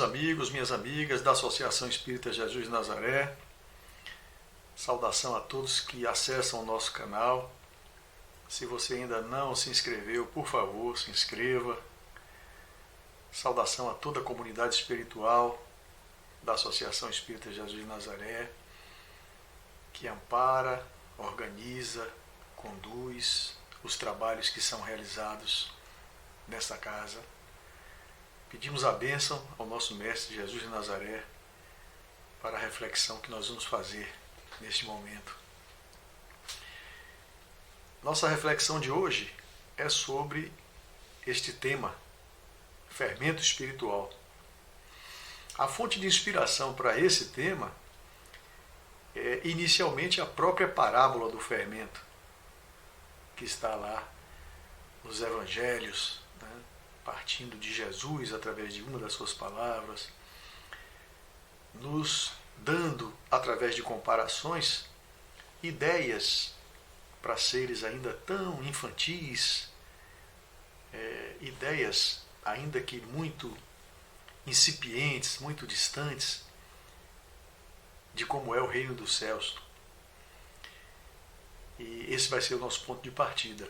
amigos, minhas amigas da Associação Espírita Jesus de Nazaré. Saudação a todos que acessam o nosso canal. Se você ainda não se inscreveu, por favor, se inscreva. Saudação a toda a comunidade espiritual da Associação Espírita Jesus de Nazaré, que ampara, organiza, conduz os trabalhos que são realizados nesta casa. Pedimos a bênção ao nosso Mestre Jesus de Nazaré para a reflexão que nós vamos fazer neste momento. Nossa reflexão de hoje é sobre este tema, fermento espiritual. A fonte de inspiração para esse tema é inicialmente a própria parábola do fermento, que está lá nos evangelhos, partindo de Jesus através de uma das suas palavras, nos dando, através de comparações, ideias para seres ainda tão infantis, ideias ainda que muito incipientes, muito distantes, de como é o reino dos céus. E esse vai ser o nosso ponto de partida.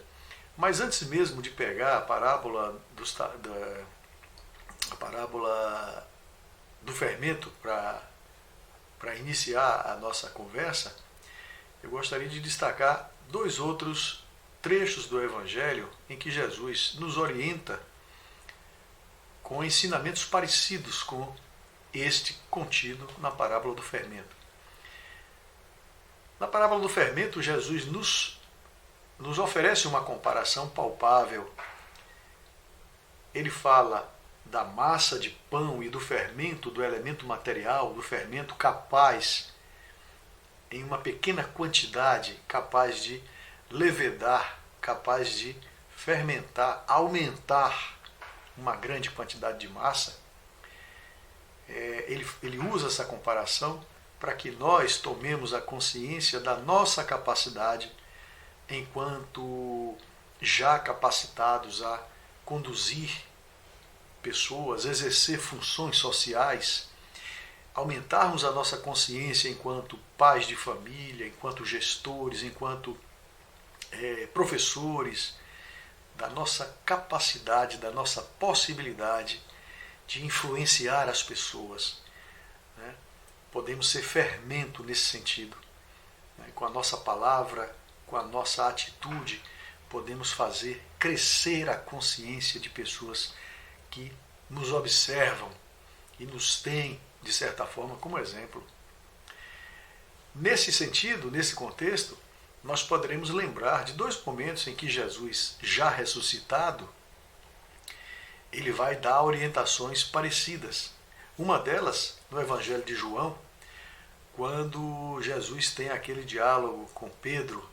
Mas antes mesmo de pegar a parábola do fermento para iniciar a nossa conversa, eu gostaria de destacar dois outros trechos do Evangelho em que Jesus nos orienta com ensinamentos parecidos com este contido na parábola do fermento. Na parábola do fermento, Jesus nos oferece uma comparação palpável. Ele fala da massa de pão e do fermento, do elemento material, do fermento capaz, em uma pequena quantidade, capaz de levedar, capaz de fermentar, aumentar uma grande quantidade de massa. Ele usa essa comparação para que nós tomemos a consciência da nossa capacidade enquanto já capacitados a conduzir pessoas, exercer funções sociais, aumentarmos a nossa consciência enquanto pais de família, enquanto gestores, enquanto professores, da nossa capacidade, da nossa possibilidade de influenciar as pessoas. Podemos ser fermento nesse sentido. Com a nossa palavra, com a nossa atitude, podemos fazer crescer a consciência de pessoas que nos observam e nos têm, de certa forma, como exemplo. Nesse sentido, nesse contexto, nós poderemos lembrar de dois momentos em que Jesus, já ressuscitado, ele vai dar orientações parecidas. Uma delas, no Evangelho de João, quando Jesus tem aquele diálogo com Pedro,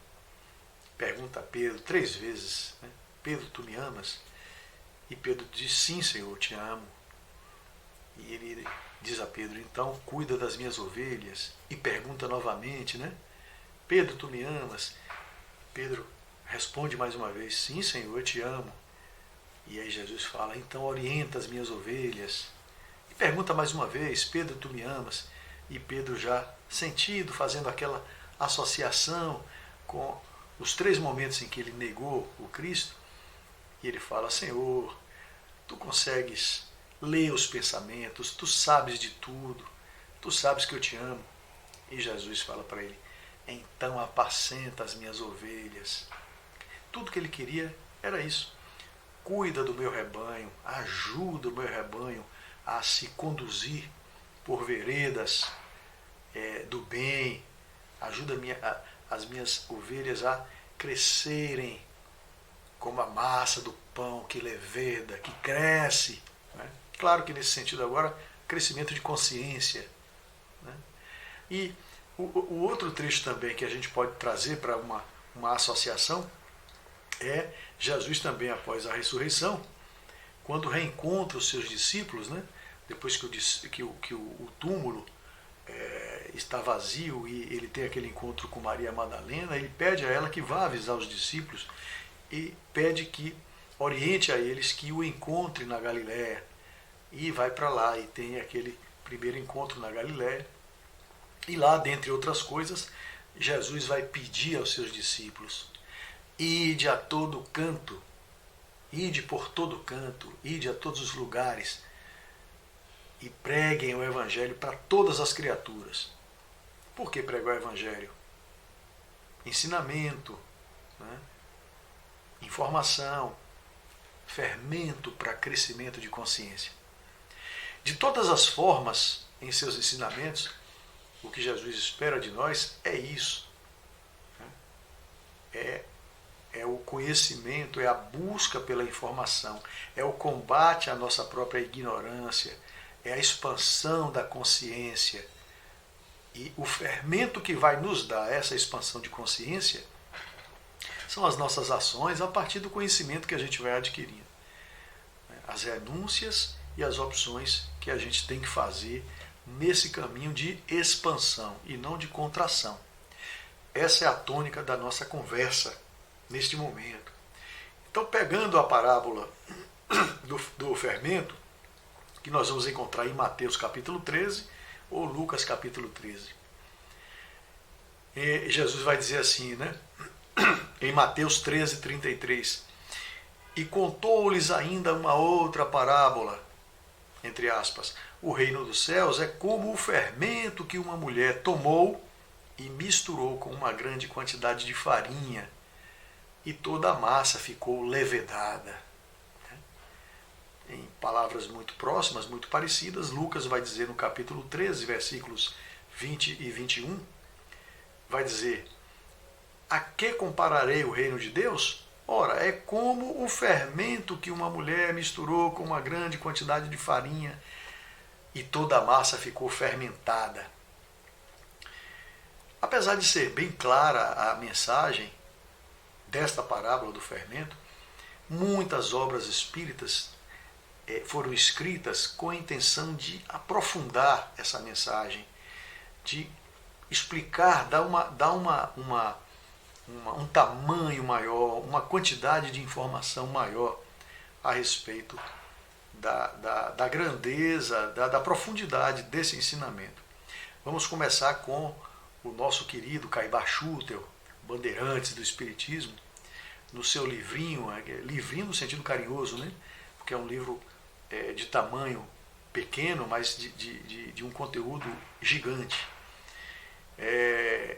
pergunta a Pedro 3 vezes, Pedro, tu me amas? E Pedro diz, sim, Senhor, eu te amo. E ele diz a Pedro, então cuida das minhas ovelhas. E pergunta novamente, Pedro, tu me amas? Pedro responde mais uma vez, sim, Senhor, eu te amo. E aí Jesus fala, então orienta as minhas ovelhas. E pergunta mais uma vez, Pedro, tu me amas? E Pedro já sentido, fazendo aquela associação com os 3 momentos em que ele negou o Cristo, e ele fala, Senhor, tu consegues ler os pensamentos, tu sabes de tudo, tu sabes que eu te amo. E Jesus fala para ele, então apacenta as minhas ovelhas. Tudo que ele queria era isso. Cuida do meu rebanho, ajuda o meu rebanho a se conduzir por veredas do bem, ajuda as minhas ovelhas a crescerem como a massa do pão que leveda, que cresce. Claro que nesse sentido agora, crescimento de consciência. E o outro trecho também que a gente pode trazer para uma associação é Jesus também após a ressurreição, quando reencontra os seus discípulos, depois que o túmulo está vazio e ele tem aquele encontro com Maria Madalena, ele pede a ela que vá avisar os discípulos e pede que oriente a eles que o encontre na Galiléia. e vai para lá e tem aquele primeiro encontro na Galiléia. E lá, dentre outras coisas, Jesus vai pedir aos seus discípulos: ide a todo canto, ide por todo canto, ide a todos os lugares e preguem o Evangelho para todas as criaturas. Por que pregar o Evangelho? Ensinamento, né? Informação, fermento para crescimento de consciência. De todas as formas, em seus ensinamentos, o que Jesus espera de nós é isso. É o conhecimento, é a busca pela informação, é o combate à nossa própria ignorância, é a expansão da consciência. E o fermento que vai nos dar essa expansão de consciência são as nossas ações a partir do conhecimento que a gente vai adquirindo. As renúncias e as opções que a gente tem que fazer nesse caminho de expansão e não de contração. Essa é a tônica da nossa conversa neste momento. Então, pegando a parábola do fermento, que nós vamos encontrar em Mateus capítulo 13 ou Lucas capítulo 13. E Jesus vai dizer assim, né? Em Mateus 13, 33. E contou-lhes ainda uma outra parábola, entre aspas. O reino dos céus é como o fermento que uma mulher tomou e misturou com uma grande quantidade de farinha, e toda a massa ficou levedada. Em palavras muito próximas, muito parecidas, Lucas vai dizer no capítulo 13, versículos 20 e 21, vai dizer: a que compararei o reino de Deus? Ora, é como o fermento que uma mulher misturou com uma grande quantidade de farinha e toda a massa ficou fermentada. Apesar de ser bem clara a mensagem desta parábola do fermento, muitas obras espíritas foram escritas com a intenção de aprofundar essa mensagem, de explicar, dar um tamanho maior, uma quantidade de informação maior a respeito da grandeza, da profundidade desse ensinamento. Vamos começar com o nosso querido Caibá Schutel, Bandeirantes do Espiritismo, no seu livrinho no sentido carinhoso, né? Porque é um livro de tamanho pequeno, mas de um conteúdo gigante.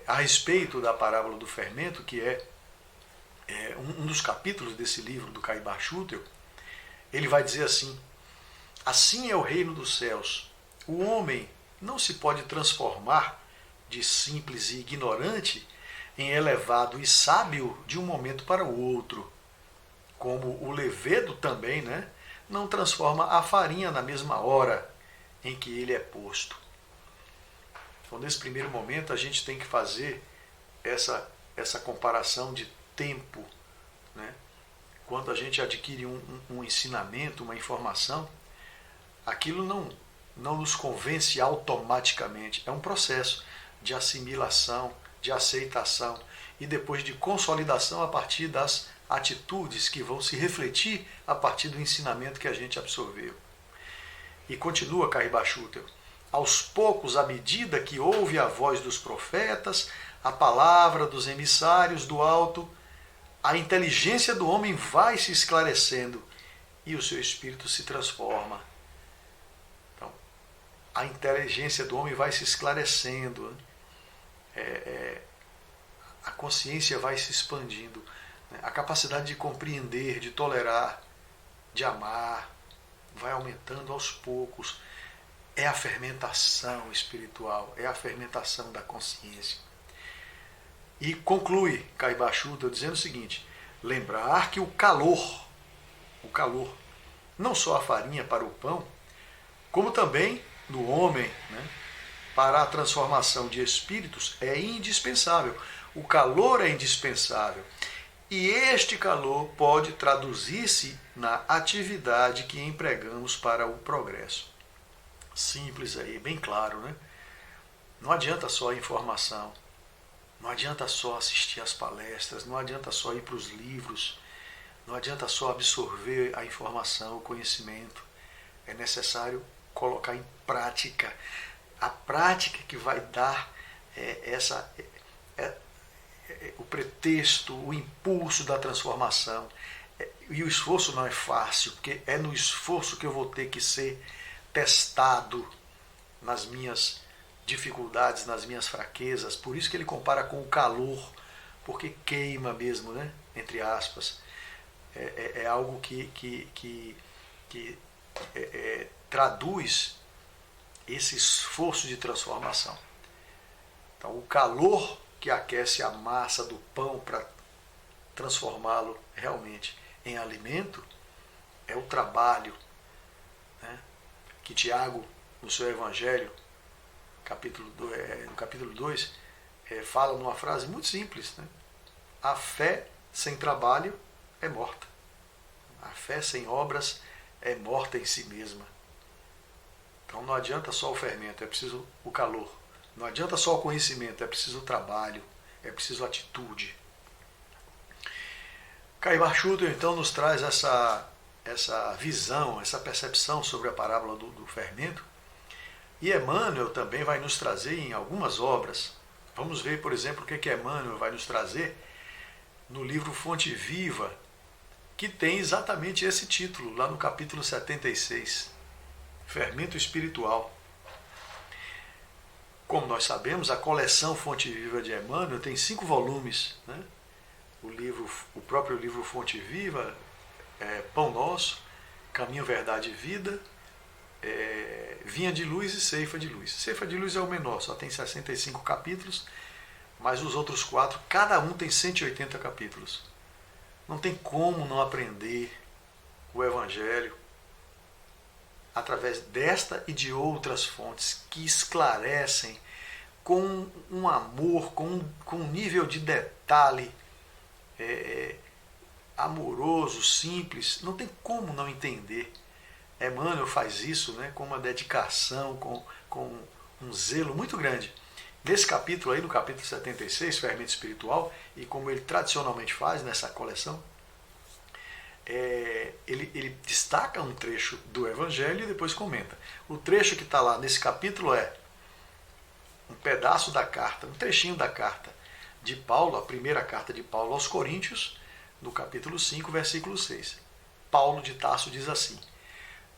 A respeito da parábola do fermento, que é um dos capítulos desse livro do Caibá Schutel, ele vai dizer assim: assim é o reino dos céus. O homem não se pode transformar de simples e ignorante em elevado e sábio de um momento para o outro. Como o levedo também, né, não transforma a farinha na mesma hora em que ele é posto. Então, nesse primeiro momento, a gente tem que fazer essa comparação de tempo, né? Quando a gente adquire um ensinamento, uma informação, aquilo não nos convence automaticamente. É um processo de assimilação, de aceitação e depois de consolidação a partir das atitudes que vão se refletir a partir do ensinamento que a gente absorveu. E continua Caibá Schutel: aos poucos, à medida que ouve a voz dos profetas, a palavra dos emissários do alto, a inteligência do homem vai se esclarecendo e o seu espírito se transforma. Então, a inteligência do homem vai se esclarecendo, a consciência vai se expandindo, né? A capacidade de compreender, de tolerar, de amar, vai aumentando aos poucos. É a fermentação espiritual, é a fermentação da consciência. E conclui Caibá Schutel dizendo o seguinte: lembrar que o calor, não só a farinha para o pão, como também no homem, né, para a transformação de espíritos, é indispensável. O calor é indispensável. E este calor pode traduzir-se na atividade que empregamos para o progresso. Simples aí, bem claro, né? Não adianta só a informação, não adianta só assistir às palestras, não adianta só ir para os livros, não adianta só absorver a informação, o conhecimento. é necessário colocar em prática. A prática que vai dar o pretexto, o impulso da transformação. E o esforço não é fácil, porque é no esforço que eu vou ter que ser testado nas minhas dificuldades, nas minhas fraquezas. Por isso que ele compara com o calor, porque queima mesmo, né? Entre aspas. É algo que traduz esse esforço de transformação. Então, o calor que aquece a massa do pão para transformá-lo realmente em alimento é o trabalho, né? Que Tiago, no seu Evangelho, no capítulo 2, fala numa frase muito simples, né? A fé sem trabalho é morta. A fé sem obras é morta em si mesma. Então não adianta só o fermento, é preciso o calor. Não adianta só o conhecimento, é preciso o trabalho, é preciso atitude. Caibar Schutter então nos traz essa visão, essa percepção sobre a parábola do fermento. E Emmanuel também vai nos trazer em algumas obras. Vamos ver, por exemplo, o que Emmanuel vai nos trazer no livro Fonte Viva, que tem exatamente esse título, lá no capítulo 76, Fermento Espiritual. Como nós sabemos, a coleção Fonte Viva de Emmanuel tem 5 volumes, né? O próprio livro Fonte Viva, Pão Nosso, Caminho, Verdade e Vida, Vinha de Luz e Ceifa de Luz. Ceifa de Luz é o menor, só tem 65 capítulos, mas os outros 4, cada um tem 180 capítulos. Não tem como não aprender o Evangelho através desta e de outras fontes que esclarecem com um amor, com um nível de detalhe amoroso, simples. Não tem como não entender. Emmanuel faz isso, né, com uma dedicação, com um zelo muito grande. Nesse capítulo aí, no capítulo 76, Fermento Espiritual, e como ele tradicionalmente faz nessa coleção, ele destaca um trecho do Evangelho e depois comenta. O trecho que está lá nesse capítulo é um pedaço da carta, um trechinho da carta de Paulo, a primeira carta de Paulo aos Coríntios, no capítulo 5, versículo 6. Paulo de Tarso diz assim: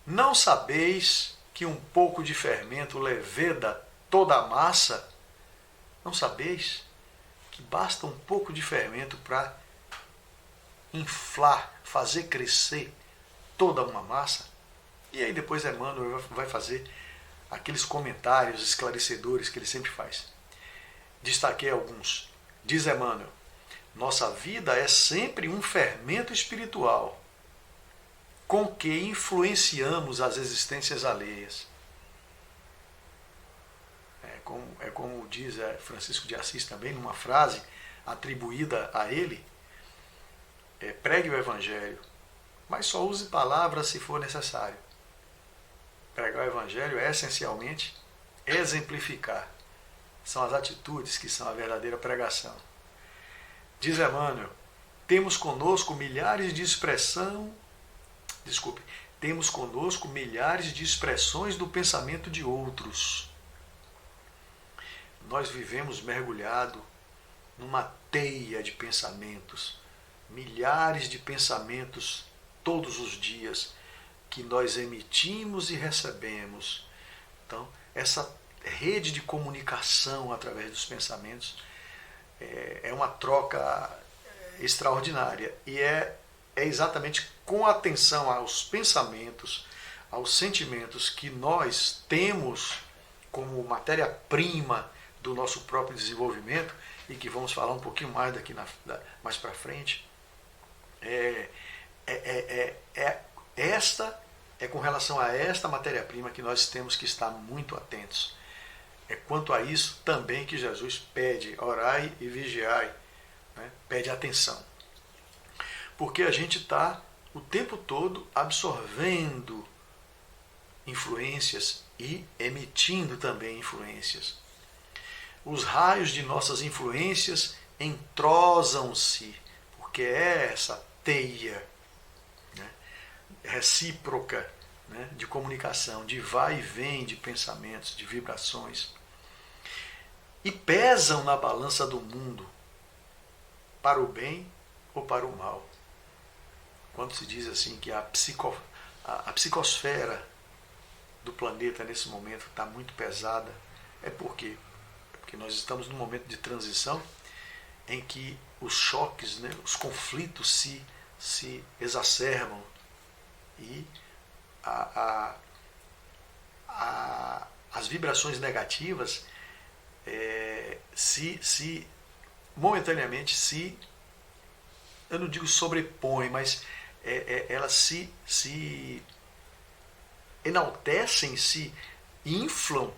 não sabeis que um pouco de fermento leveda toda a massa? Não sabeis que basta um pouco de fermento para inflar, fazer crescer toda uma massa? E aí depois Emmanuel vai fazer aqueles comentários esclarecedores que ele sempre faz. Destaquei alguns. Diz Emmanuel: nossa vida é sempre um fermento espiritual com que influenciamos as existências alheias. É como diz Francisco de Assis também, numa frase atribuída a ele: pregue o Evangelho, mas só use palavras se for necessário. Pregar o Evangelho é essencialmente exemplificar. São as atitudes que são a verdadeira pregação. Diz Emmanuel: temos conosco milhares de expressões do pensamento de outros. Nós vivemos mergulhado numa teia de pensamentos, milhares de pensamentos todos os dias que nós emitimos e recebemos. Então, essa rede de comunicação através dos pensamentos é uma troca extraordinária e é exatamente com atenção aos pensamentos, aos sentimentos que nós temos como matéria-prima do nosso próprio desenvolvimento, e que vamos falar um pouquinho mais daqui mais para frente. Com relação a esta matéria-prima que nós temos que estar muito atentos. É quanto a isso também que Jesus pede: orai e vigiai, né? Pede atenção. Porque a gente está o tempo todo absorvendo influências e emitindo também influências. Os raios de nossas influências entrosam-se, porque é essa teia, né, recíproca né, de comunicação, de vai e vem de pensamentos, de vibrações, e pesam na balança do mundo para o bem ou para o mal. Quando se diz assim que a psicosfera do planeta nesse momento está muito pesada, é por quê? Porque nós estamos num momento de transição em que os choques, né, os conflitos se exacerbam e as vibrações negativas momentaneamente eu não digo sobrepõem, mas elas se enaltecem, se inflam,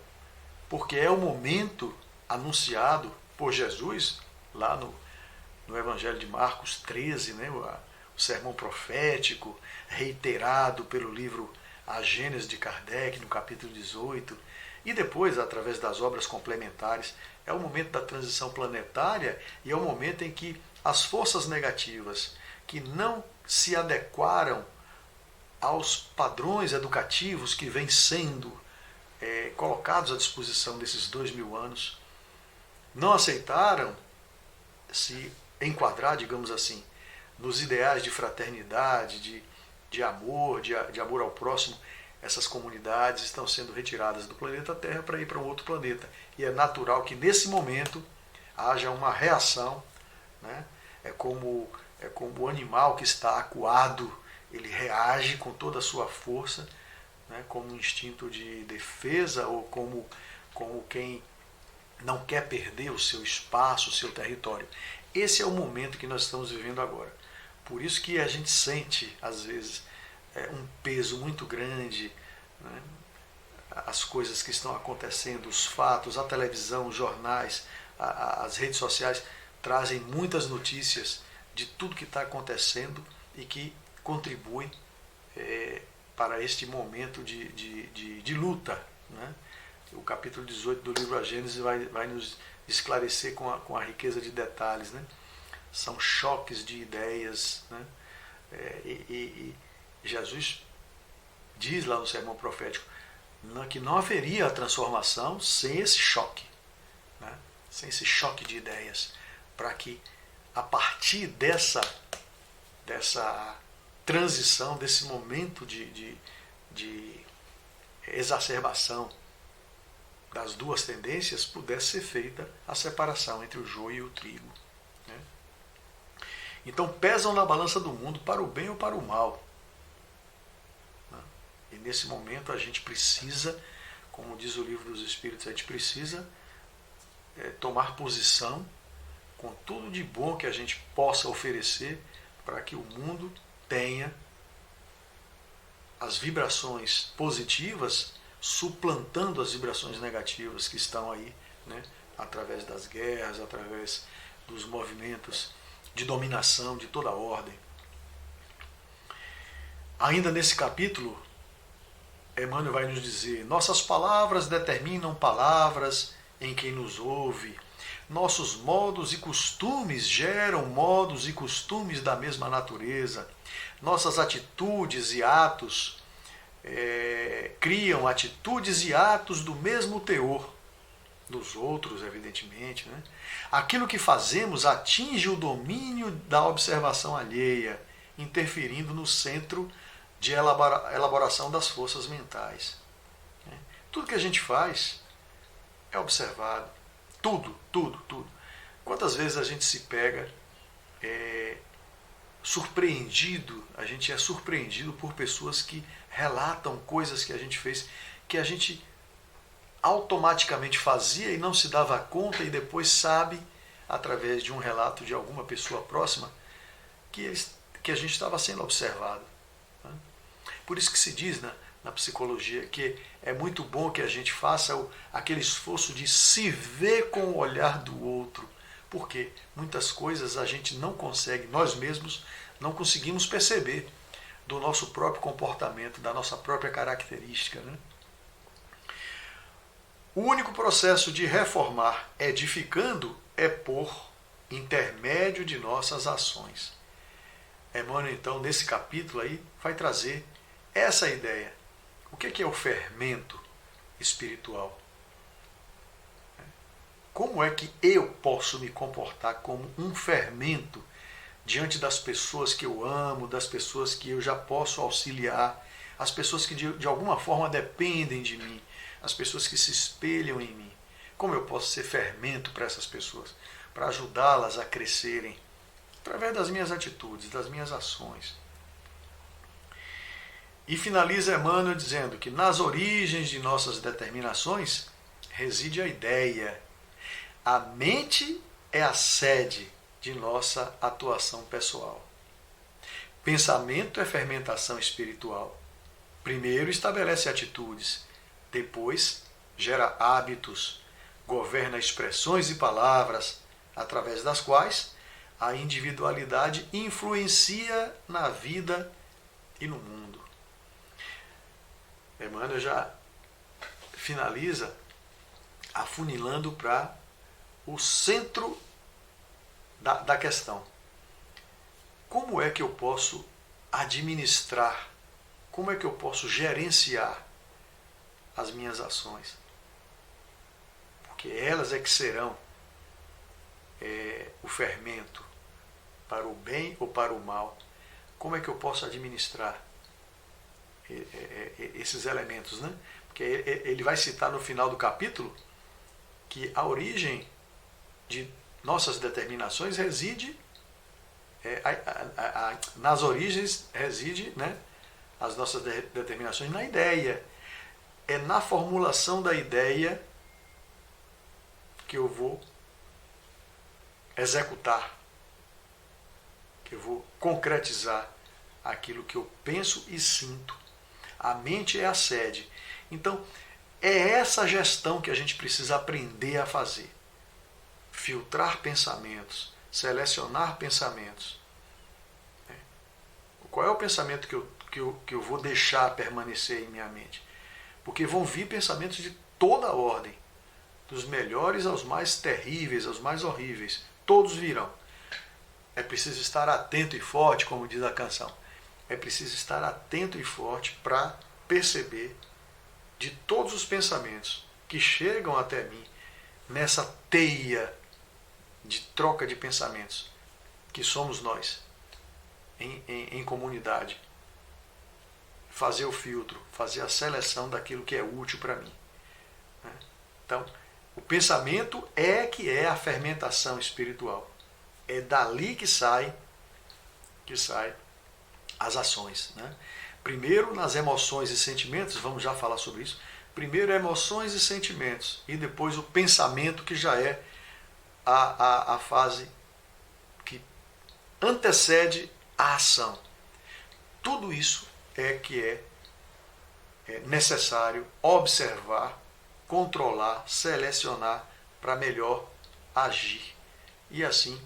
porque é o momento anunciado por Jesus lá no Evangelho de Marcos 13, né, o sermão profético, reiterado pelo livro A Gênese de Kardec, no capítulo 18, e depois, através das obras complementares. É o momento da transição planetária e é o momento em que as forças negativas que não se adequaram aos padrões educativos que vêm sendo colocados à disposição desses 2000 anos, não aceitaram se enquadrar, digamos assim, nos ideais de fraternidade, de amor, de amor ao próximo. Essas comunidades estão sendo retiradas do planeta Terra para ir para um outro planeta. E é natural que nesse momento haja uma reação, né? É como o animal que está acuado, ele reage com toda a sua força, né? Como um instinto de defesa ou como quem não quer perder o seu espaço, o seu território. Esse é o momento que nós estamos vivendo agora. Por isso que a gente sente, às vezes, um peso muito grande, né? As coisas que estão acontecendo, os fatos, a televisão, os jornais, as redes sociais trazem muitas notícias de tudo que está acontecendo e que contribuem para este momento de luta, né? O capítulo 18 do livro A Gênese vai nos esclarecer com a riqueza de detalhes, né? São choques de ideias, né? E Jesus diz lá no sermão profético que não haveria a transformação sem esse choque, né? Sem esse choque de ideias, para que a partir dessa transição, desse momento de exacerbação das duas tendências, pudesse ser feita a separação entre o joio e o trigo, né? Então pesam na balança do mundo para o bem ou para o mal, né? E nesse momento a gente precisa, como diz o Livro dos Espíritos, a gente precisa tomar posição com tudo de bom que a gente possa oferecer para que o mundo tenha as vibrações positivas suplantando as vibrações negativas que estão aí, né? Através das guerras, através dos movimentos de dominação de toda a ordem. Ainda nesse capítulo, Emmanuel vai nos dizer: nossas palavras determinam palavras em quem nos ouve. Nossos modos e costumes geram modos e costumes da mesma natureza. Nossas atitudes e atos criam atitudes e atos do mesmo teor dos outros, evidentemente, né? Aquilo que fazemos atinge o domínio da observação alheia, interferindo no centro de elaboração das forças mentais, né? Tudo que a gente faz é observado. Tudo. Quantas vezes a gente se pega surpreendido, a gente é surpreendido por pessoas que relatam coisas que a gente fez, que a gente automaticamente fazia e não se dava conta, e depois sabe, através de um relato de alguma pessoa próxima, que a gente estava sendo observado, né? Por isso que se diz na psicologia que é muito bom que a gente faça aquele esforço de se ver com o olhar do outro, porque muitas coisas a gente não consegue, nós mesmos não conseguimos perceber do nosso próprio comportamento, da nossa própria característica, né? O único processo de reformar edificando é por intermédio de nossas ações. Emmanuel, então, nesse capítulo aí, vai trazer essa ideia O que é o fermento espiritual? Como é que eu posso me comportar como um fermento diante das pessoas que eu amo, das pessoas que eu já posso auxiliar, as pessoas que de alguma forma dependem de mim, as pessoas que se espelham em mim? Como eu posso ser fermento para essas pessoas, para ajudá-las a crescerem, através das minhas atitudes, das minhas ações? E finaliza Emmanuel dizendo que nas origens de nossas determinações reside a ideia. A mente é a sede de nossa atuação pessoal. Pensamento é fermentação espiritual. Primeiro estabelece atitudes, depois gera hábitos, governa expressões e palavras, através das quais a individualidade influencia na vida e no mundo. Emmanuel já finaliza afunilando para o centro da questão. Como é que eu posso administrar, como é que eu posso gerenciar as minhas ações? Porque elas é que serão o fermento para o bem ou para o mal. Como é que eu posso administrar esses elementos, né? Porque ele vai citar no final do capítulo que a origem de nossas determinações reside, nas origens reside, né, as nossas determinações na ideia. É na formulação da ideia que eu vou executar, que eu vou concretizar aquilo que eu penso e sinto. A mente é a sede. Então, é essa gestão que a gente precisa aprender a fazer. Filtrar pensamentos, selecionar pensamentos. Qual é o pensamento que eu vou deixar permanecer em minha mente? Porque vão vir pensamentos de toda ordem, dos melhores aos mais terríveis, aos mais horríveis. Todos virão. É preciso estar atento e forte, como diz a canção. É preciso estar atento e forte para perceber de todos os pensamentos que chegam até mim nessa teia de troca de pensamentos que somos nós em comunidade. Fazer o filtro, fazer a seleção daquilo que é útil para mim. Então, o pensamento é que é a fermentação espiritual. É dali que sai as ações, né? Primeiro nas emoções e sentimentos, vamos já falar sobre isso. Primeiro emoções e sentimentos e depois o pensamento, que já é a fase que antecede a ação. Tudo isso é que é necessário observar, controlar, selecionar para melhor agir. E assim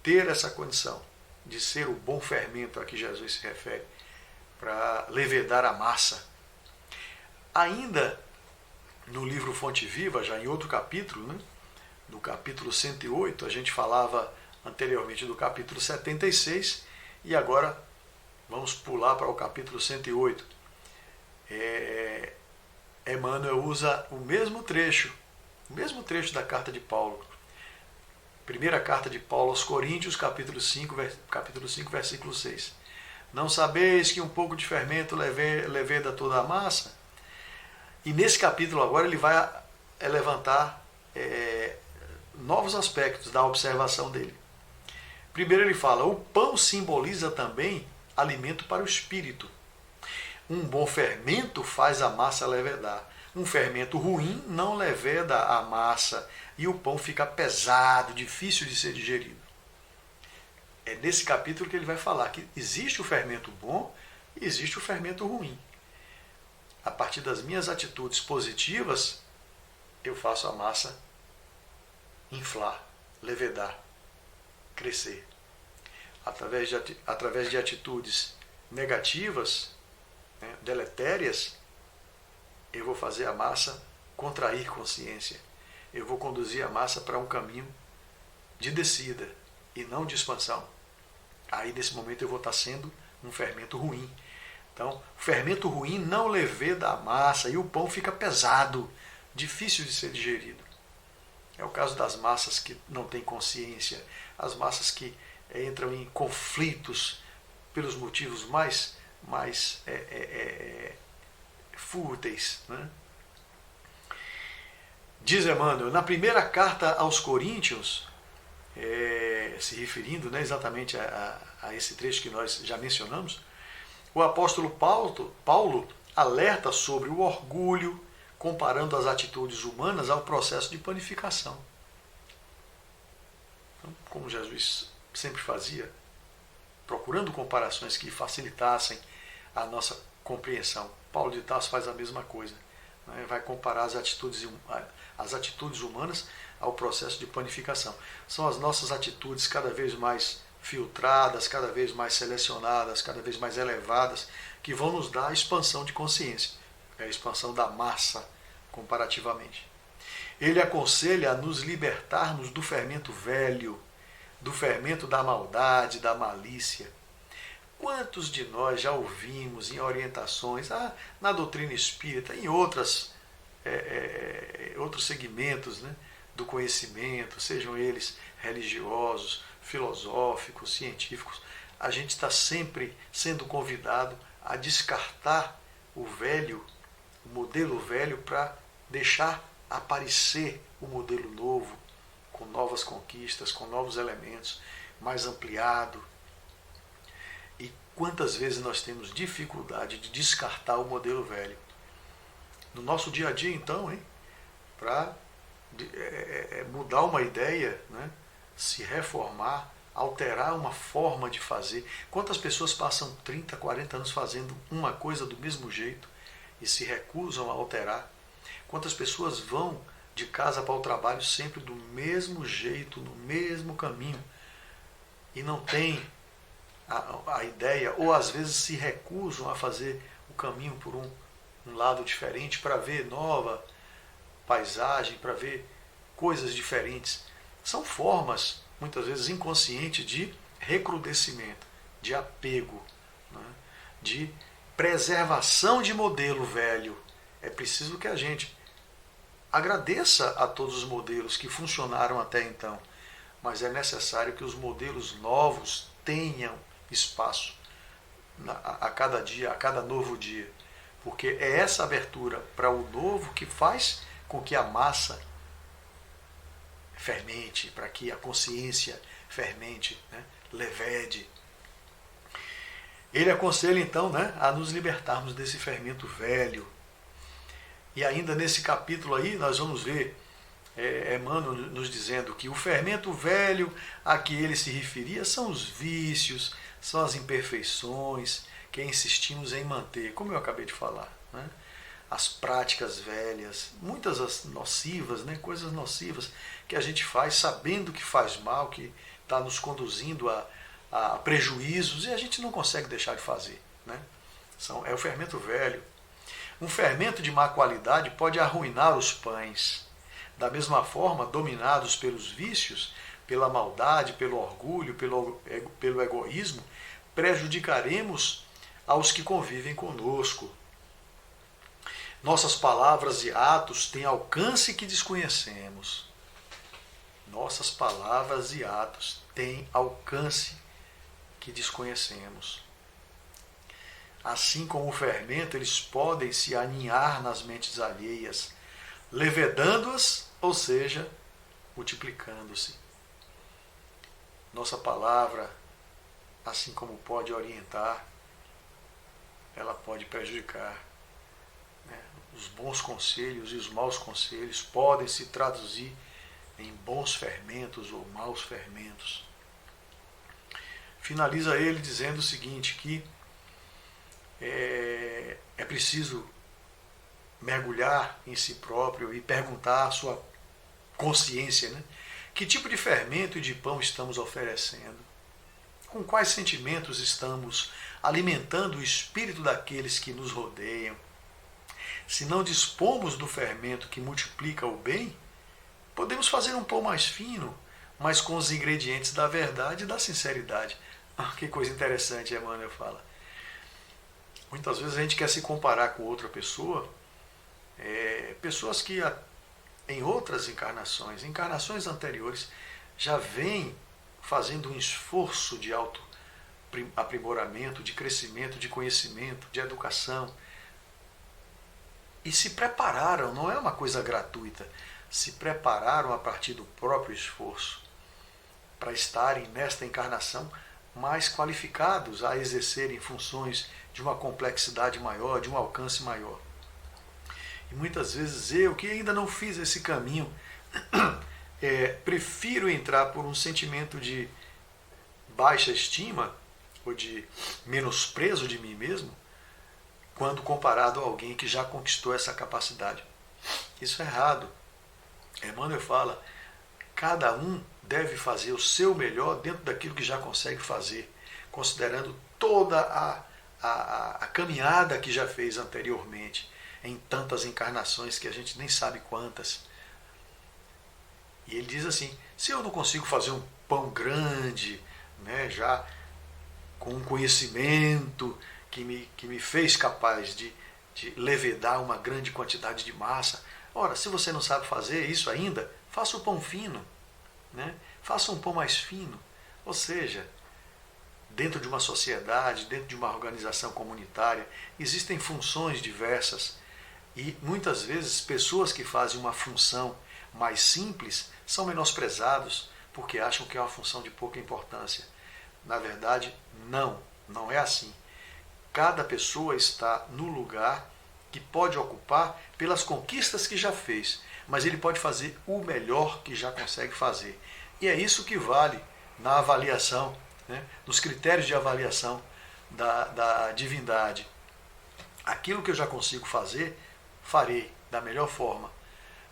ter essa condição de ser o bom fermento a que Jesus se refere, para levedar a massa. Ainda no livro Fonte Viva, já em outro capítulo, né? No capítulo 108, a gente falava anteriormente do capítulo 76, e agora vamos pular para o capítulo 108. Emmanuel usa o mesmo trecho da carta de Paulo. Primeira carta de Paulo aos Coríntios, capítulo 5, versículo 6. Não sabeis que um pouco de fermento leveda toda a massa? E nesse capítulo agora ele vai levantar novos aspectos da observação dele. Primeiro ele fala, o pão simboliza também alimento para o espírito. Um bom fermento faz a massa levedar. Um fermento ruim não leveda a massa e o pão fica pesado, difícil de ser digerido. É nesse capítulo que ele vai falar que existe o fermento bom e existe o fermento ruim. A partir das minhas atitudes positivas, eu faço a massa inflar, levedar, crescer. Através de atitudes negativas, né, deletérias, eu vou fazer a massa contrair consciência. Eu vou conduzir a massa para um caminho de descida e não de expansão. Aí, nesse momento, eu vou estar sendo um fermento ruim. Então, o fermento ruim não leveda a massa e o pão fica pesado, difícil de ser digerido. É o caso das massas que não têm consciência, as massas que entram em conflitos pelos motivos mais fúteis. Né? Diz Emmanuel, na primeira carta aos Coríntios, se referindo, né, exatamente a esse trecho que nós já mencionamos, o apóstolo Paulo alerta sobre o orgulho, comparando as atitudes humanas ao processo de panificação. Então, como Jesus sempre fazia, procurando comparações que facilitassem a nossa compreensão. Paulo de Tarso faz a mesma coisa. Né? Vai comparar as atitudes humanas ao processo de panificação. São as nossas atitudes cada vez mais filtradas, cada vez mais selecionadas, cada vez mais elevadas, que vão nos dar a expansão de consciência, a expansão da massa, comparativamente. Ele aconselha a nos libertarmos do fermento velho, do fermento da maldade, da malícia. Quantos de nós já ouvimos em orientações, na doutrina espírita, em outros segmentos, né, do conhecimento, sejam eles religiosos, filosóficos, científicos, a gente está sempre sendo convidado a descartar o velho, o modelo velho, para deixar aparecer o modelo novo, com novas conquistas, com novos elementos, mais ampliado. E quantas vezes nós temos dificuldade de descartar o modelo velho? No nosso dia a dia, então, para mudar uma ideia, né? Se reformar, alterar uma forma de fazer. Quantas pessoas passam 30, 40 anos fazendo uma coisa do mesmo jeito e se recusam a alterar? Quantas pessoas vão de casa para o trabalho sempre do mesmo jeito, no mesmo caminho, e não têm a ideia, ou às vezes se recusam a fazer o caminho por um lado diferente, para ver nova paisagem, para ver coisas diferentes. São formas, muitas vezes inconscientes, de recrudescimento, de apego, né? De preservação de modelo velho. É preciso que a gente agradeça a todos os modelos que funcionaram até então, mas é necessário que os modelos novos tenham espaço a cada dia, a cada novo dia, porque é essa abertura para o novo que faz com que a massa fermente, para que a consciência fermente, né? Levede. Ele aconselha então, né, a nos libertarmos desse fermento velho. E ainda nesse capítulo aí nós vamos ver Emmanuel nos dizendo que o fermento velho a que ele se referia são os vícios, são as imperfeições que insistimos em manter, como eu acabei de falar, né? As práticas velhas, muitas as nocivas, né? Coisas nocivas que a gente faz sabendo que faz mal, que está nos conduzindo a prejuízos, e a gente não consegue deixar de fazer, né? É o fermento velho. Um fermento de má qualidade pode arruinar os pães. Da mesma forma, dominados pelos vícios, pela maldade, pelo orgulho, pelo egoísmo, prejudicaremos aos que convivem conosco. Nossas palavras e atos têm alcance que desconhecemos. Nossas palavras e atos têm alcance que desconhecemos. Assim como o fermento, eles podem se aninhar nas mentes alheias, levedando-as, ou seja, multiplicando-se. Nossa palavra, assim como pode orientar, ela pode prejudicar. Os bons conselhos e os maus conselhos podem se traduzir em bons fermentos ou maus fermentos. Finaliza ele dizendo o seguinte, que é preciso mergulhar em si próprio e perguntar à sua consciência, né? Que tipo de fermento e de pão estamos oferecendo? Com quais sentimentos estamos alimentando o espírito daqueles que nos rodeiam? Se não dispomos do fermento que multiplica o bem, podemos fazer um pão mais fino, mas com os ingredientes da verdade e da sinceridade. Que coisa interessante, Emmanuel fala. Muitas vezes a gente quer se comparar com outra pessoa, pessoas que em outras encarnações, encarnações anteriores, já vêm fazendo um esforço de aprimoramento, de crescimento, de conhecimento, de educação. E se prepararam, não é uma coisa gratuita, se prepararam a partir do próprio esforço para estarem nesta encarnação mais qualificados a exercerem funções de uma complexidade maior, de um alcance maior. E muitas vezes eu, que ainda não fiz esse caminho, prefiro entrar por um sentimento de baixa estima ou de menosprezo de mim mesmo, quando comparado a alguém que já conquistou essa capacidade. Isso é errado. Emmanuel fala, cada um deve fazer o seu melhor dentro daquilo que já consegue fazer, considerando toda a caminhada que já fez anteriormente, em tantas encarnações que a gente nem sabe quantas. E ele diz assim, se eu não consigo fazer um pão grande, né, já com um conhecimento que me fez capaz de levedar uma grande quantidade de massa, ora, se você não sabe fazer isso ainda, faça o pão fino, né? Faça um pão mais fino. Ou seja, dentro de uma sociedade, dentro de uma organização comunitária, existem funções diversas e muitas vezes pessoas que fazem uma função mais simples são menosprezados porque acham que é uma função de pouca importância. Na verdade, não é assim. Cada pessoa está no lugar que pode ocupar pelas conquistas que já fez, mas ele pode fazer o melhor que já consegue fazer. E é isso que vale na avaliação, né, nos critérios de avaliação da divindade. Aquilo que eu já consigo fazer, farei da melhor forma.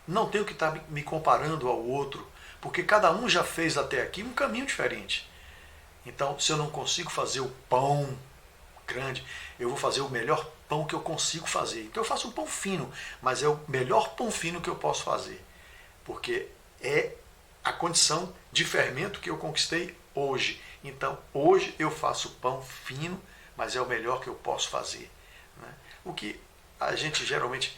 Não tenho que estar me comparando ao outro, porque cada um já fez até aqui um caminho diferente. Então, se eu não consigo fazer o pão grande, eu vou fazer o melhor pão que eu consigo fazer. Então eu faço um pão fino, mas é o melhor pão fino que eu posso fazer, porque é a condição de fermento que eu conquistei hoje. Então hoje eu faço pão fino, mas é o melhor que eu posso fazer, né? O que a gente geralmente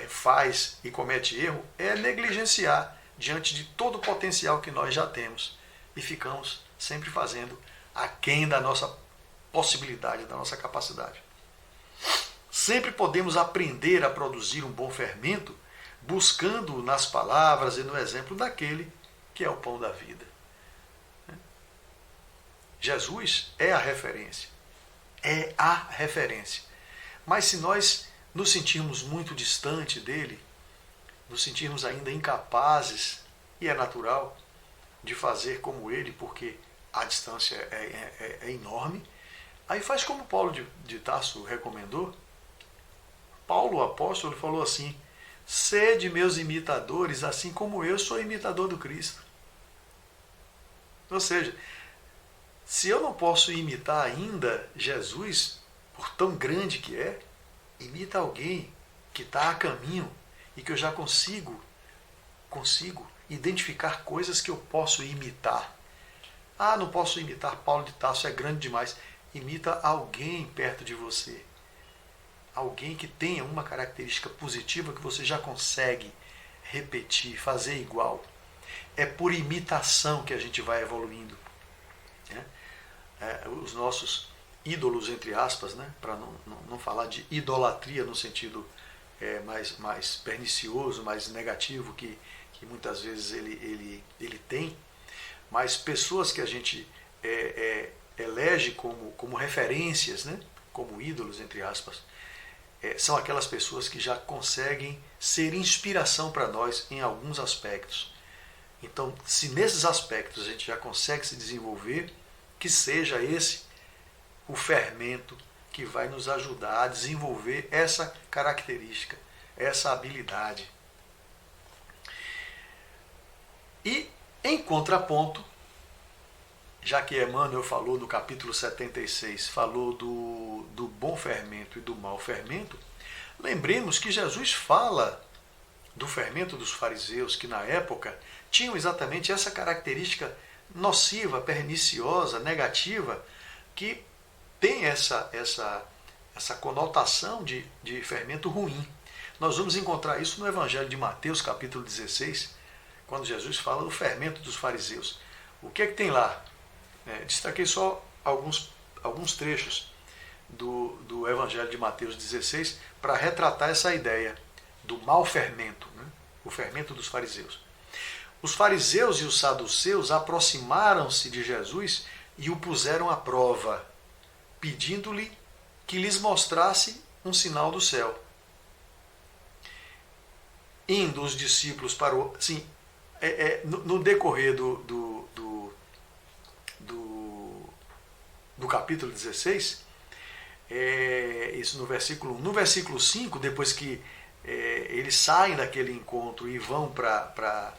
faz e comete erro é negligenciar diante de todo o potencial que nós já temos e ficamos sempre fazendo aquém da nossa possibilidade, da nossa capacidade. Sempre podemos aprender a produzir um bom fermento buscando nas palavras e no exemplo daquele que é o pão da vida. Jesus é a referência. É a referência. Mas se nós nos sentirmos muito distante dele, nos sentirmos ainda incapazes, e é natural, de fazer como ele, porque a distância é enorme, aí faz como Paulo de Tarso recomendou. Paulo, o apóstolo, falou assim, sede meus imitadores, assim como eu sou imitador do Cristo. Ou seja, se eu não posso imitar ainda Jesus, por tão grande que é, imita alguém que está a caminho e que eu já consigo identificar coisas que eu posso imitar. Ah, não posso imitar Paulo de Tarso, é grande demais. Imita alguém perto de você. Alguém que tenha uma característica positiva que você já consegue repetir, fazer igual. É por imitação que a gente vai evoluindo, né? Os nossos ídolos, entre aspas, né? Para não falar de idolatria no sentido mais pernicioso, mais negativo que muitas vezes ele tem, mas pessoas que a gente elege como referências, né? Como ídolos, entre aspas, são aquelas pessoas que já conseguem ser inspiração para nós em alguns aspectos. Então, se nesses aspectos a gente já consegue se desenvolver, que seja esse o fermento que vai nos ajudar a desenvolver essa característica, essa habilidade. E, em contraponto, já que Emmanuel falou no capítulo 76, falou do bom fermento e do mau fermento, lembremos que Jesus fala do fermento dos fariseus, que na época tinham exatamente essa característica nociva, perniciosa, negativa, que tem essa essa conotação de fermento ruim. Nós vamos encontrar isso no Evangelho de Mateus, capítulo 16, quando Jesus fala do fermento dos fariseus. O que é que tem lá? Destaquei só alguns trechos do Evangelho de Mateus 16 para retratar essa ideia do mau fermento, né? O fermento dos fariseus. Os fariseus e os saduceus aproximaram-se de Jesus e o puseram à prova, pedindo-lhe que lhes mostrasse um sinal do céu. Indo os discípulos para o... Sim, no decorrer do capítulo 16, isso no versículo 1. No versículo 5, depois que eles saem daquele encontro e vão para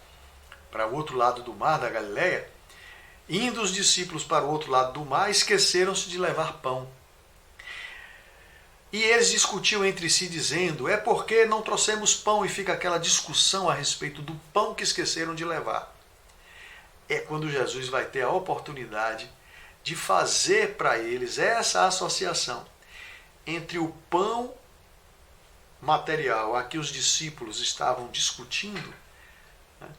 o outro lado do mar, da Galileia, indo os discípulos para o outro lado do mar, esqueceram-se de levar pão. E eles discutiam entre si, dizendo: é porque não trouxemos pão? E fica aquela discussão a respeito do pão que esqueceram de levar. É quando Jesus vai ter a oportunidade de fazer para eles essa associação entre o pão material a que os discípulos estavam discutindo, né?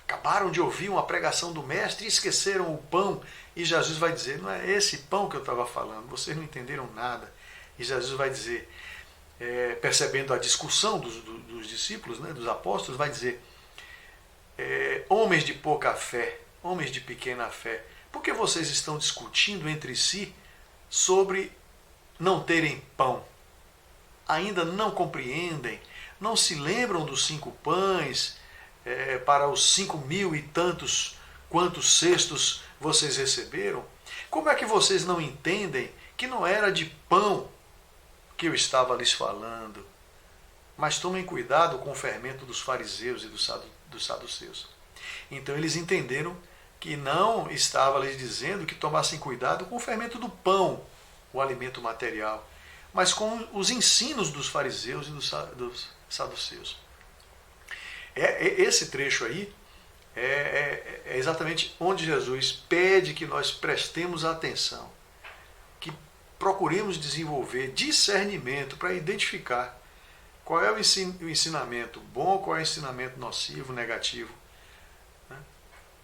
Acabaram de ouvir uma pregação do mestre e esqueceram o pão, e Jesus vai dizer: não é esse pão que eu estava falando, vocês não entenderam nada. E Jesus vai dizer, percebendo a discussão dos discípulos, né, dos apóstolos, vai dizer: homens de pouca fé, homens de pequena fé, por que vocês estão discutindo entre si sobre não terem pão? Ainda não compreendem? Não se lembram dos 5 pães para os 5.000 e tantos quantos cestos vocês receberam? Como é que vocês não entendem que não era de pão que eu estava lhes falando? Mas tomem cuidado com o fermento dos fariseus e dos saduceus. Então eles entenderam que não estava lhes dizendo que tomassem cuidado com o fermento do pão, o alimento material, mas com os ensinos dos fariseus e dos saduceus. Esse trecho aí é exatamente onde Jesus pede que nós prestemos atenção, que procuremos desenvolver discernimento para identificar qual é o ensinamento bom, qual é o ensinamento nocivo, negativo. Né?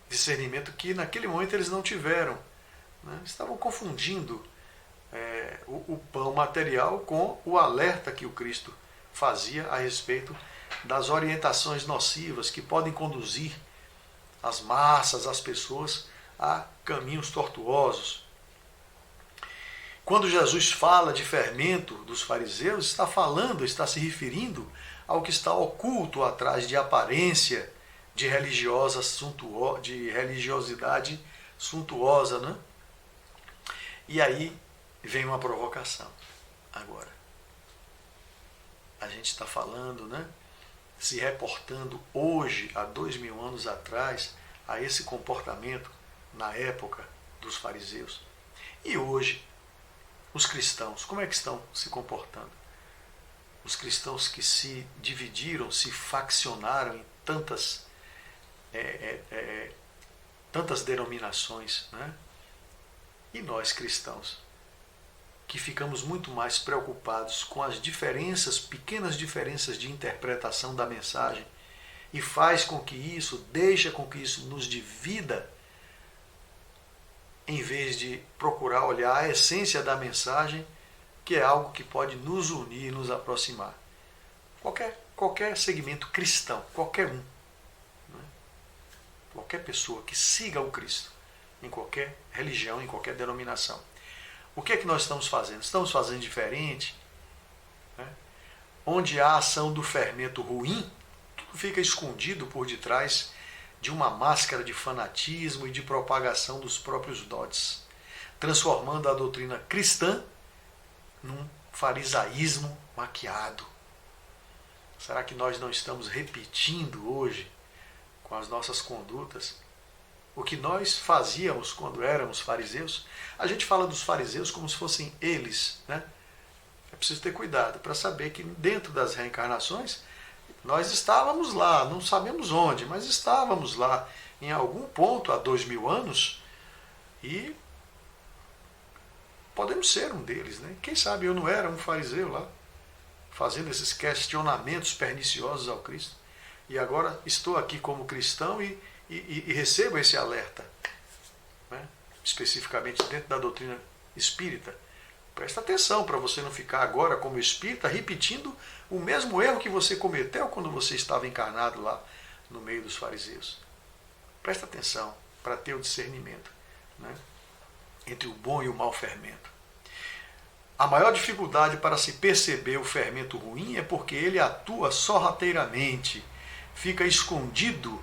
Discernimento que naquele momento eles não tiveram. Né? Estavam confundindo o pão material com o alerta que o Cristo fazia a respeito das orientações nocivas que podem conduzir as massas, as pessoas, a caminhos tortuosos. Quando Jesus fala de fermento dos fariseus, está se referindo ao que está oculto atrás de aparência de religiosidade suntuosa, né? E aí vem uma provocação. Agora, a gente está falando, né? Se reportando hoje, há 2000 anos atrás, a esse comportamento na época dos fariseus. E hoje, os cristãos, como é que estão se comportando? Os cristãos que se dividiram, se faccionaram em tantas denominações, né? E nós cristãos, que ficamos muito mais preocupados com as pequenas diferenças de interpretação da mensagem, e deixa com que isso nos divida, em vez de procurar olhar a essência da mensagem, que é algo que pode nos unir e nos aproximar. Qualquer segmento cristão, qualquer um, né? Qualquer pessoa que siga o Cristo, em qualquer religião, em qualquer denominação. O que é que nós estamos fazendo? Estamos fazendo diferente? Né? Onde há a ação do fermento ruim, tudo fica escondido por detrás de uma máscara de fanatismo e de propagação dos próprios dotes, transformando a doutrina cristã num farisaísmo maquiado. Será que nós não estamos repetindo hoje, com as nossas condutas, o que nós fazíamos quando éramos fariseus? A gente fala dos fariseus como se fossem eles, né? É preciso ter cuidado para saber que dentro das reencarnações nós estávamos lá, não sabemos onde, mas estávamos lá em algum ponto há 2000 anos, e Podemos ser um deles, né? Quem sabe eu não era um fariseu lá, fazendo esses questionamentos perniciosos ao Cristo. E agora estou aqui como cristão e recebo esse alerta, né? Especificamente dentro da doutrina espírita. Presta atenção para você não ficar agora como espírita repetindo o mesmo erro que você cometeu quando você estava encarnado lá no meio dos fariseus. Presta atenção para ter o discernimento, né, entre o bom e o mau fermento. A maior dificuldade para se perceber o fermento ruim é porque ele atua sorrateiramente, fica escondido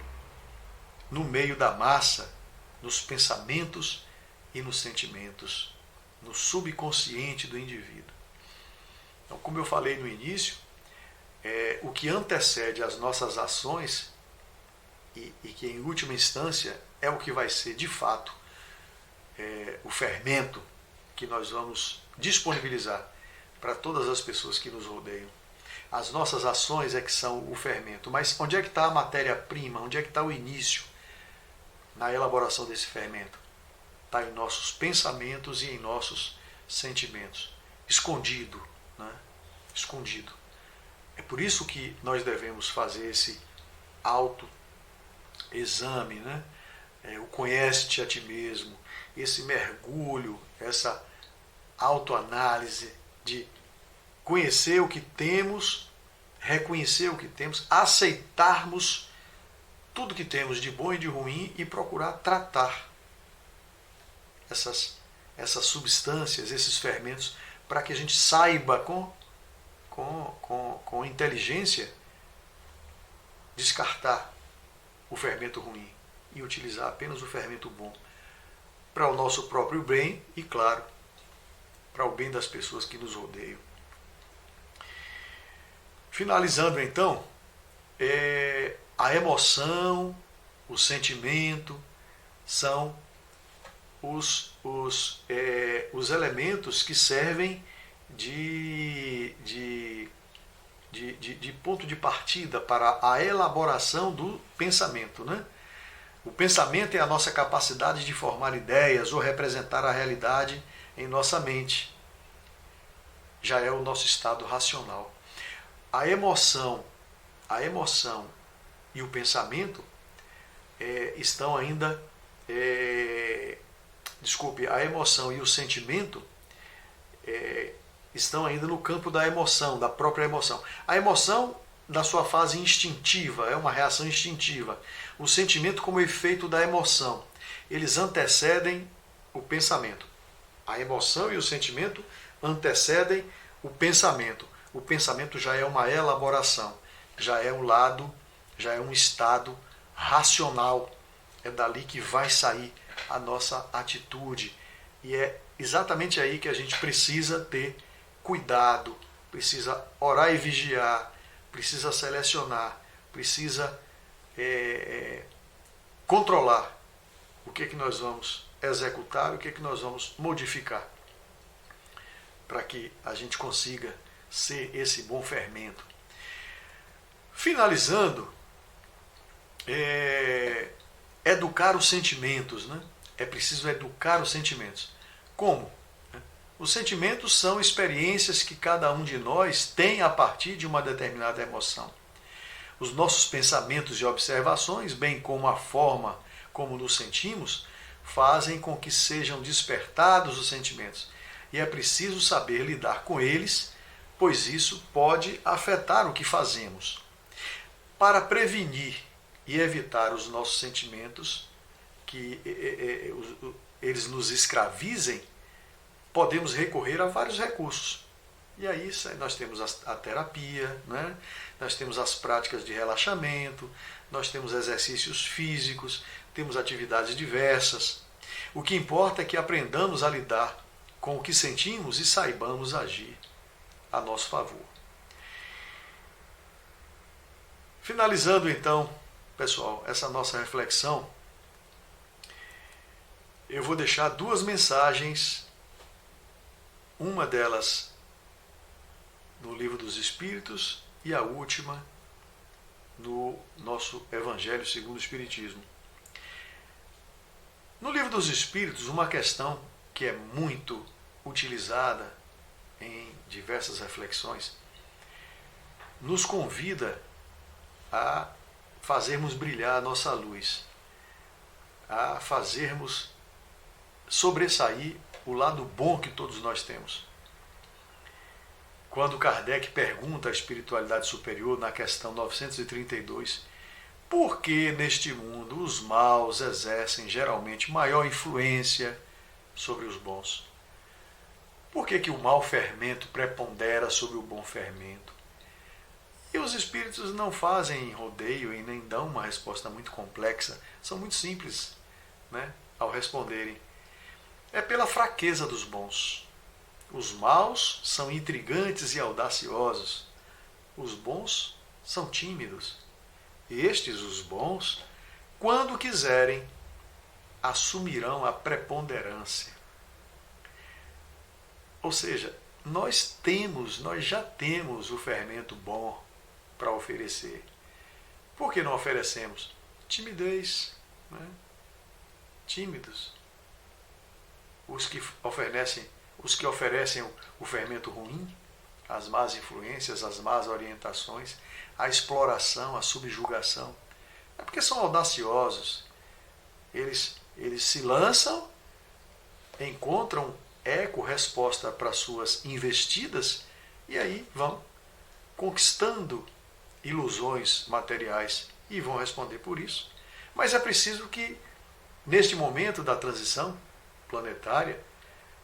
no meio da massa, nos pensamentos e nos sentimentos, no subconsciente do indivíduo. Então, como eu falei no início, o que antecede as nossas ações e que em última instância é o que vai ser de fato o fermento que nós vamos disponibilizar para todas as pessoas que nos rodeiam. As nossas ações é que são o fermento. Mas onde é que está a matéria-prima? Onde é que está o início na elaboração desse fermento? Está em nossos pensamentos e em nossos sentimentos. Escondido, né? Escondido. É por isso que nós devemos fazer esse autoexame, né? O conhece-te a ti mesmo, esse mergulho, essa autoanálise de conhecer o que temos, reconhecer o que temos, aceitarmos tudo que temos de bom e de ruim e procurar tratar essas substâncias, esses fermentos, para que a gente saiba com inteligência descartar o fermento ruim e utilizar apenas o fermento bom para o nosso próprio bem e, claro, para o bem das pessoas que nos rodeiam. Finalizando então, a emoção, o sentimento são os elementos que servem de ponto de partida para a elaboração do pensamento, né? O pensamento é a nossa capacidade de formar ideias ou representar a realidade em nossa mente. Já é o nosso estado racional. A emoção e o pensamento estão ainda... a emoção e o sentimento estão ainda no campo da emoção, da própria emoção. A emoção, na sua fase instintiva, é uma reação instintiva. O sentimento como efeito da emoção. Eles antecedem o pensamento. A emoção e o sentimento antecedem o pensamento. O pensamento já é uma elaboração, já é um lado, já é um estado racional. É dali que vai sair a nossa atitude. E é exatamente aí que a gente precisa ter cuidado, precisa orar e vigiar, precisa selecionar, precisa controlar o que é que nós vamos executar, o que é que nós vamos modificar, para que a gente consiga ser esse bom fermento. Finalizando, educar os sentimentos, né? É preciso educar os sentimentos. Como? Os sentimentos são experiências que cada um de nós tem a partir de uma determinada emoção. Os nossos pensamentos e observações, bem como a forma como nos sentimos, fazem com que sejam despertados os sentimentos. E é preciso saber lidar com eles, pois isso pode afetar o que fazemos. Para prevenir e evitar os nossos sentimentos, que eles nos escravizem, podemos recorrer a vários recursos. E aí nós temos a terapia, né? Nós temos as práticas de relaxamento, nós temos exercícios físicos, temos atividades diversas. O que importa é que aprendamos a lidar com o que sentimos e saibamos agir a nosso favor. Finalizando então, pessoal, essa nossa reflexão, eu vou deixar duas mensagens, uma delas no Livro dos Espíritos e a última no nosso Evangelho segundo o Espiritismo. No Livro dos Espíritos, uma questão que é muito utilizada em diversas reflexões, nos convida a fazermos brilhar a nossa luz, a fazermos sobressair o lado bom que todos nós temos. Quando Kardec pergunta à espiritualidade superior, na questão 932, por que neste mundo os maus exercem geralmente maior influência sobre os bons? Por que o mau fermento prepondera sobre o bom fermento? E os espíritos não fazem rodeio e nem dão uma resposta muito complexa, são muito simples, né, ao responderem. É pela fraqueza dos bons. Os maus são intrigantes e audaciosos. Os bons são tímidos. Estes, os bons, quando quiserem, assumirão a preponderância. Ou seja, nós já temos o fermento bom para oferecer. Por que não oferecemos? Timidez, né? Tímidos. Os que oferecem o fermento ruim, as más influências, as más orientações, a exploração, a subjugação, é porque são audaciosos. Eles se lançam, encontram eco, resposta para suas investidas, e aí vão conquistando ilusões materiais e vão responder por isso. Mas é preciso que, neste momento da transição planetária,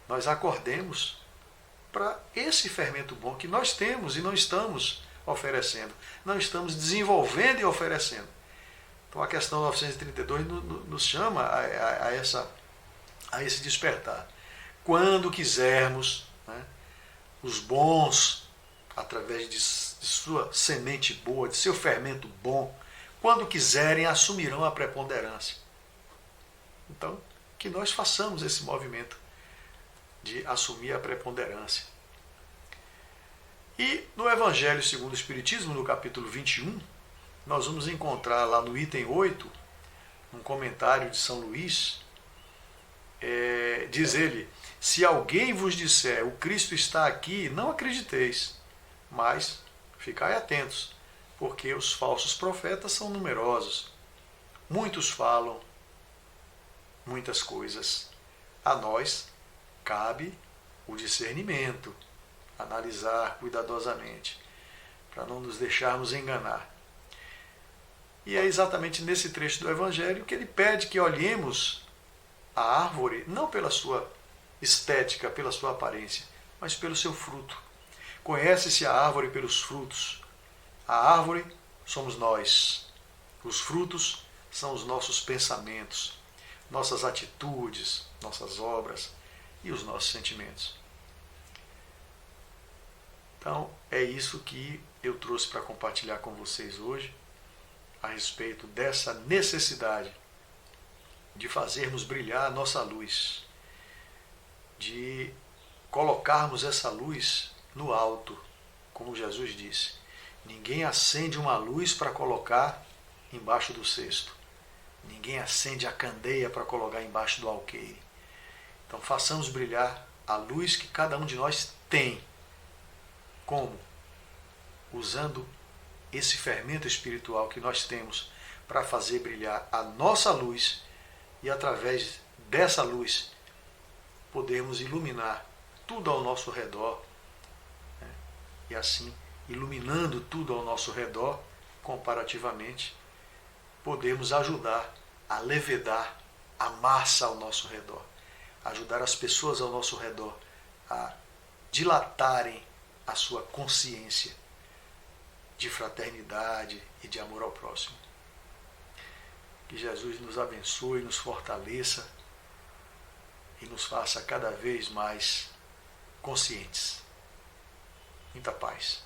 nós acordemos para esse fermento bom que nós temos e não estamos oferecendo, não estamos desenvolvendo e oferecendo. Então a questão 932 nos chama a esse despertar. Quando quisermos, né, os bons, através de sua semente boa, de seu fermento bom, quando quiserem, assumirão a preponderância. Então, que nós façamos esse movimento de assumir a preponderância. E no Evangelho segundo o Espiritismo, no capítulo 21, nós vamos encontrar lá no item 8, um comentário de São Luís, diz ele: se alguém vos disser o Cristo está aqui, não acrediteis, mas ficai atentos, porque os falsos profetas são numerosos. Muitos falam muitas coisas. A nós cabe o discernimento, analisar cuidadosamente, para não nos deixarmos enganar. E é exatamente nesse trecho do Evangelho que ele pede que olhemos a árvore não pela sua estética, pela sua aparência, mas pelo seu fruto. Conhece-se a árvore pelos frutos. A árvore somos nós. Os frutos são os nossos pensamentos, nossas atitudes, nossas obras e os nossos sentimentos. Então, é isso que eu trouxe para compartilhar com vocês hoje, a respeito dessa necessidade de fazermos brilhar a nossa luz, de colocarmos essa luz no alto, como Jesus disse. Ninguém acende uma luz para colocar embaixo do cesto. Ninguém acende a candeia para colocar embaixo do alqueire. Então façamos brilhar a luz que cada um de nós tem. Como? Usando esse fermento espiritual que nós temos para fazer brilhar a nossa luz e, através dessa luz, podermos iluminar tudo ao nosso redor, né? E assim, iluminando tudo ao nosso redor, comparativamente, podemos ajudar a levedar a massa ao nosso redor, ajudar as pessoas ao nosso redor a dilatarem a sua consciência de fraternidade e de amor ao próximo. Que Jesus nos abençoe, nos fortaleça e nos faça cada vez mais conscientes. Muita paz.